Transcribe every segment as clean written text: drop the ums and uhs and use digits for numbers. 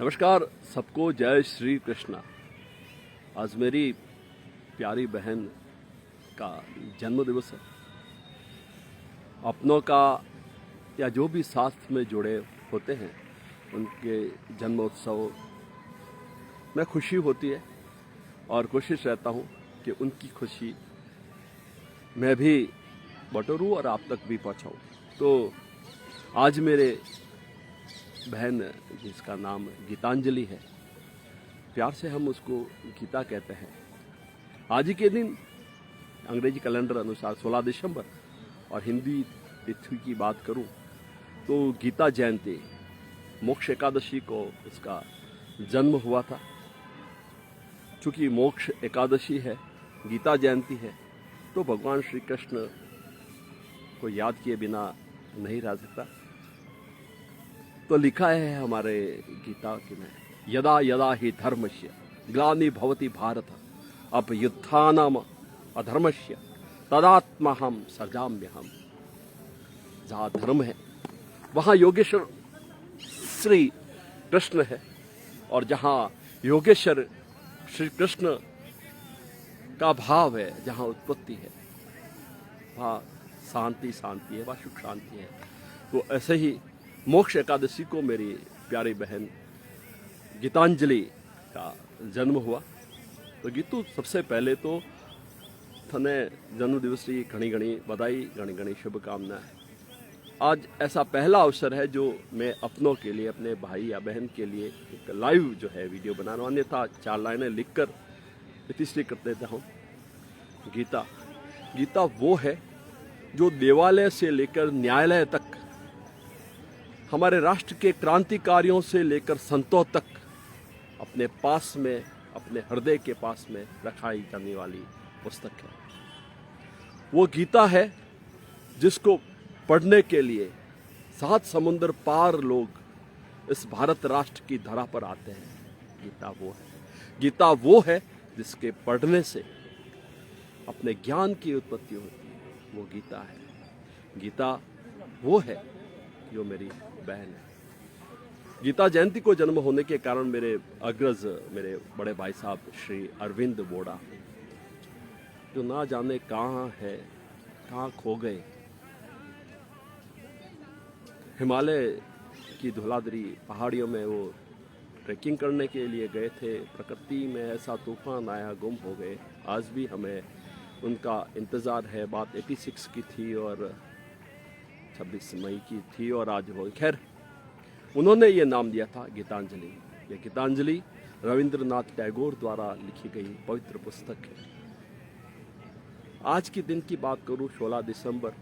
नमस्कार सबको, जय श्री कृष्णा। आज मेरी प्यारी बहन का जन्म दिवस है। अपनों का या जो भी साथ में जुड़े होते हैं उनके जन्मोत्सव में खुशी होती है और कोशिश रहता हूँ कि उनकी खुशी मैं भी बटोरूँ और आप तक भी पहुँचाऊँ। तो आज मेरे बहन, जिसका नाम गीतांजलि है, प्यार से हम उसको गीता कहते हैं, आज ही के दिन अंग्रेजी कैलेंडर अनुसार 16 दिसंबर और हिंदी तिथि की बात करूं तो गीता जयंती, मोक्ष एकादशी को इसका जन्म हुआ था। चूँकि मोक्ष एकादशी है, गीता जयंती है, तो भगवान श्री कृष्ण को याद किए बिना नहीं रह सकता। तो लिखा है हमारे गीता में, यदा यदा ही धर्मस्य ग्लानि भवति भारत अभ्युत्थानम् अधर्मस्य तदात्महं सृजाम्यहम्। जहाँ धर्म है वहाँ योगेश्वर श्री कृष्ण है, और जहाँ योगेश्वर श्री कृष्ण का भाव है, जहाँ उत्पत्ति है, वहाँ शांति शांति है, वहाँ सुख शांति है। तो ऐसे ही मोक्ष एकादशी को मेरी प्यारी बहन गीतांजलि का जन्म हुआ। तो गीतू, सबसे पहले तो थने जन्म दिवस की घनी घनी बधाई, घनी घनी शुभकामनाएं। आज ऐसा पहला अवसर है जो मैं अपनों के लिए, अपने भाई या बहन के लिए एक लाइव जो है वीडियो बना रहा हूँ। अन्यथा 4 लाइनें लिखकर इतिश्री कर देता हूँ। गीता वो है जो देवालय से लेकर न्यायालय तक, हमारे राष्ट्र के क्रांतिकारियों से लेकर संतों तक अपने पास में, अपने हृदय के पास में रखाई जाने वाली पुस्तक है। वो गीता है जिसको पढ़ने के लिए 7 समुद्र पार लोग इस भारत राष्ट्र की धरा पर आते हैं। गीता वो है जिसके पढ़ने से अपने ज्ञान की उत्पत्ति होती है। वो गीता है। गीता वो है जो मेरी बहन है। गीता जयंती को जन्म होने के कारण मेरे अग्रज, मेरे बड़े भाई साहब श्री अरविंद बोड़ा, जो ना जाने कहाँ है, कहाँ खो गए, हिमालय की धौलाधारी पहाड़ियों में वो ट्रैकिंग करने के लिए गए थे। प्रकृति में ऐसा तूफान आया, गुम हो गए। आज भी हमें उनका इंतज़ार है। बात 86 की थी और 26 मई की थी और आज हो। खैर, उन्होंने ये नाम दिया था गीतांजलि। ये गीतांजलि रविंद्रनाथ टैगोर द्वारा लिखी गई पवित्र पुस्तक है। आज के दिन की बात करूँ, 16 दिसंबर,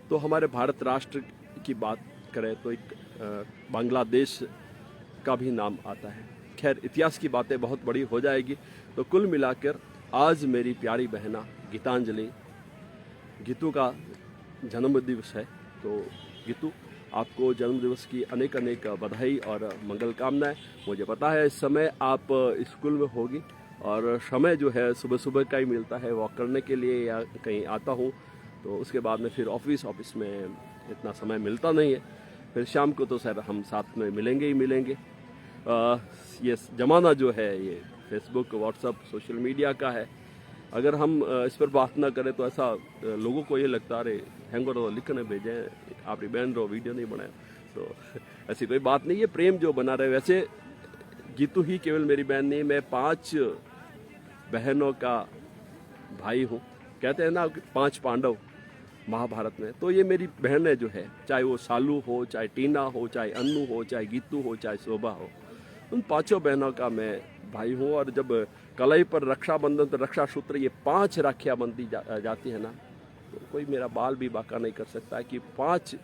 तो हमारे भारत राष्ट्र की बात करें तो एक बांग्लादेश का भी नाम आता है। खैर, इतिहास की बातें बहुत बड़ी हो जाएगी। तो कुल मिलाकर आज मेरी प्यारी बहना गीतांजलि, गीतू का जन्म दिवस है। तो गीतू, आपको जन्म दिवस की अनेक अनेक बधाई और मंगल कामनाएं। मुझे पता है इस समय आप स्कूल में होगी और समय जो है सुबह सुबह का ही मिलता है वॉक करने के लिए, या कहीं आता हूँ तो उसके बाद में फिर ऑफिस में इतना समय मिलता नहीं है। फिर शाम को तो सर हम साथ में मिलेंगे ही मिलेंगे। ये ज़माना जो है ये फेसबुक, व्हाट्सअप, सोशल मीडिया का है। अगर हम इस पर बात ना करें तो ऐसा लोगों को ये लगता है, अरे हैंगर तो लिखने भेजें, आपकी बहन रो वीडियो नहीं बनाए। तो ऐसी कोई बात नहीं है, प्रेम जो बना रहे। वैसे गीतू ही केवल मेरी बहन नहीं, मैं 5 बहनों का भाई हूँ। कहते हैं ना 5 पांडव महाभारत में, तो ये मेरी बहनें जो है, चाहे वो सालू हो, चाहे टीना हो, चाहे अन्नू हो, चाहे गीतू हो, चाहे शोभा हो, उन 5 बहनों का मैं भाई हूँ। और जब कलाई पर रक्षाबंधन, तो रक्षा सूत्र, ये 5 राखियाँ बनती जाती है ना, तो कोई मेरा बाल भी बाका नहीं कर सकता है कि 5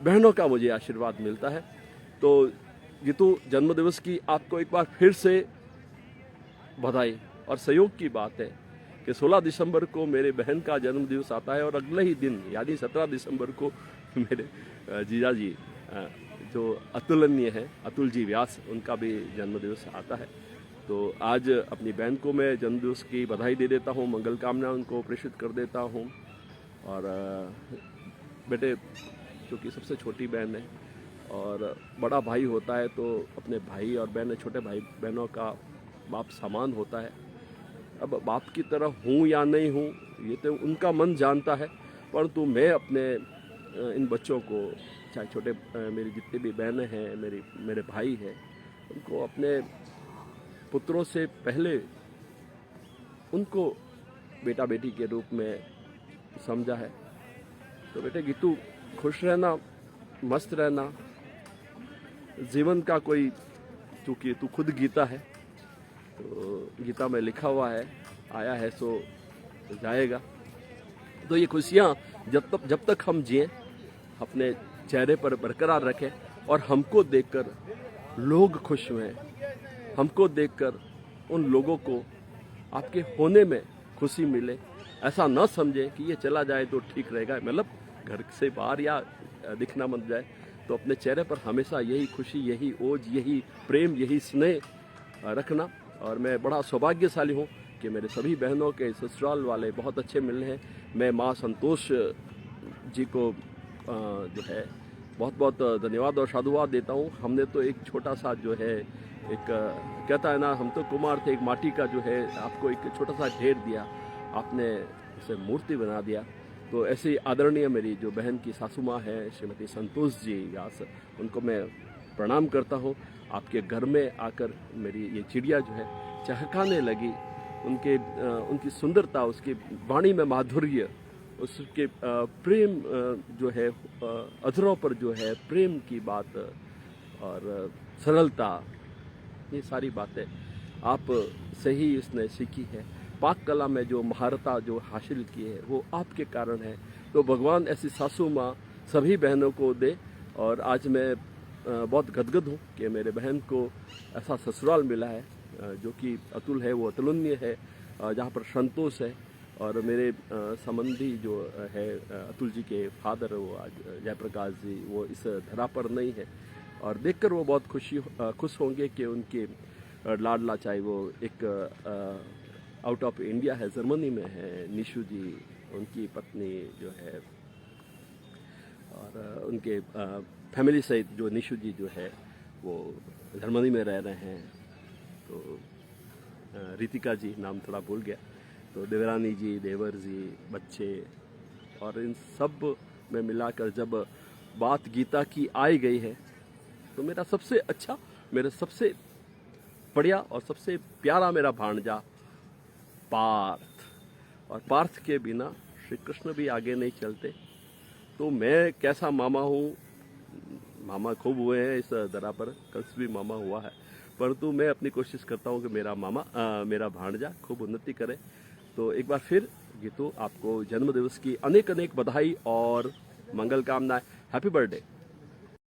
बहनों का मुझे आशीर्वाद मिलता है। तो गीतू, जन्मदिवस की आपको एक बार फिर से बधाई। और सहयोग की बात है कि 16 दिसंबर को मेरे बहन का जन्म दिवस आता है और अगले ही दिन यानी 17 दिसंबर को मेरे जीजा जी जो अतुलनीय है, अतुल जी व्यास, उनका भी जन्मदिवस आता है। तो आज अपनी बहन को मैं जन्मदिवस की बधाई दे देता हूँ, मंगल कामना उनको प्रेषित कर देता हूँ। और बेटे, जो कि सबसे छोटी बहन है, और बड़ा भाई होता है तो अपने भाई और बहन, छोटे भाई बहनों का बाप समान होता है। अब बाप की तरह हूँ या नहीं हूँ ये तो उनका मन जानता है, परंतु मैं अपने इन बच्चों को, चाहे छोटे मेरी जितनी भी बहनें हैं, मेरे भाई हैं, उनको अपने पुत्रों से पहले उनको बेटा बेटी के रूप में समझा है। तो बेटे गीतू, खुश रहना, मस्त रहना। जीवन का कोई, चूँकि तू खुद गीता है, तो गीता में लिखा हुआ है, आया है सो जाएगा। तो ये खुशियाँ जब तक हम जिए अपने चेहरे पर बरकरार रखें, और हमको देखकर लोग खुश हुए, हमको देखकर उन लोगों को आपके होने में खुशी मिले। ऐसा न समझे कि ये चला जाए तो ठीक रहेगा, मतलब घर से बाहर या दिखना मत जाए, तो अपने चेहरे पर हमेशा यही खुशी, यही ओज, यही प्रेम, यही स्नेह रखना। और मैं बड़ा सौभाग्यशाली हूँ कि मेरे सभी बहनों के ससुराल वाले बहुत अच्छे मिले हैं। मैं माँ संतोष जी को जो है बहुत बहुत धन्यवाद और साधुवाद देता हूँ। हमने तो एक छोटा सा जो है, एक कहता है ना, हम तो कुमार थे, एक माटी का जो है आपको एक छोटा सा ढेर दिया, आपने उसे मूर्ति बना दिया। तो ऐसे आदरणीय मेरी जो बहन की सासू माँ है श्रीमती संतोष जी व्यास, उनको मैं प्रणाम करता हूँ। आपके घर में आकर मेरी ये चिड़िया जो है चहकाने लगी, उनकी सुंदरता, उसकी वाणी में माधुर्य, उसके प्रेम जो है, अधरों पर जो है प्रेम की बात और सरलता, ये सारी बातें आप से ही इसने सीखी है। पाक कला में जो महारता जो हासिल की है वो आपके कारण है। तो भगवान ऐसी सासू माँ सभी बहनों को दे। और आज मैं बहुत गदगद हूँ कि मेरे बहन को ऐसा ससुराल मिला है जो कि अतुल है, वो अतुलनीय है, जहाँ पर संतोष है। और मेरे संबंधी जो है अतुल जी के फादर, वो आज जयप्रकाश जी, वो इस धरा पर नहीं है। और देखकर वो बहुत खुश होंगे कि उनके लाडला, चाहे वो एक आउट ऑफ इंडिया है, जर्मनी में है, निशु जी, उनकी पत्नी जो है, और उनके फैमिली सहित जो निशु जी जो है वो जर्मनी में रह रहे हैं। तो रितिका जी, नाम थोड़ा भूल गया, तो देवरानी जी, देवर जी, बच्चे, और इन सब में मिलाकर जब बात गीता की आई गई है, तो मेरा सबसे अच्छा, मेरा सबसे बढ़िया और सबसे प्यारा मेरा भांजा पार्थ, और पार्थ के बिना श्री कृष्ण भी आगे नहीं चलते। तो मैं कैसा मामा हूँ, मामा खूब हुए हैं इस दरा पर, कंस भी मामा हुआ है, परंतु मैं अपनी कोशिश करता हूँ कि मेरा भांजा खूब उन्नति करे। तो एक बार फिर गीतू, आपको जन्मदिवस की अनेक अनेक बधाई और मंगल कामनाएं। Happy birthday.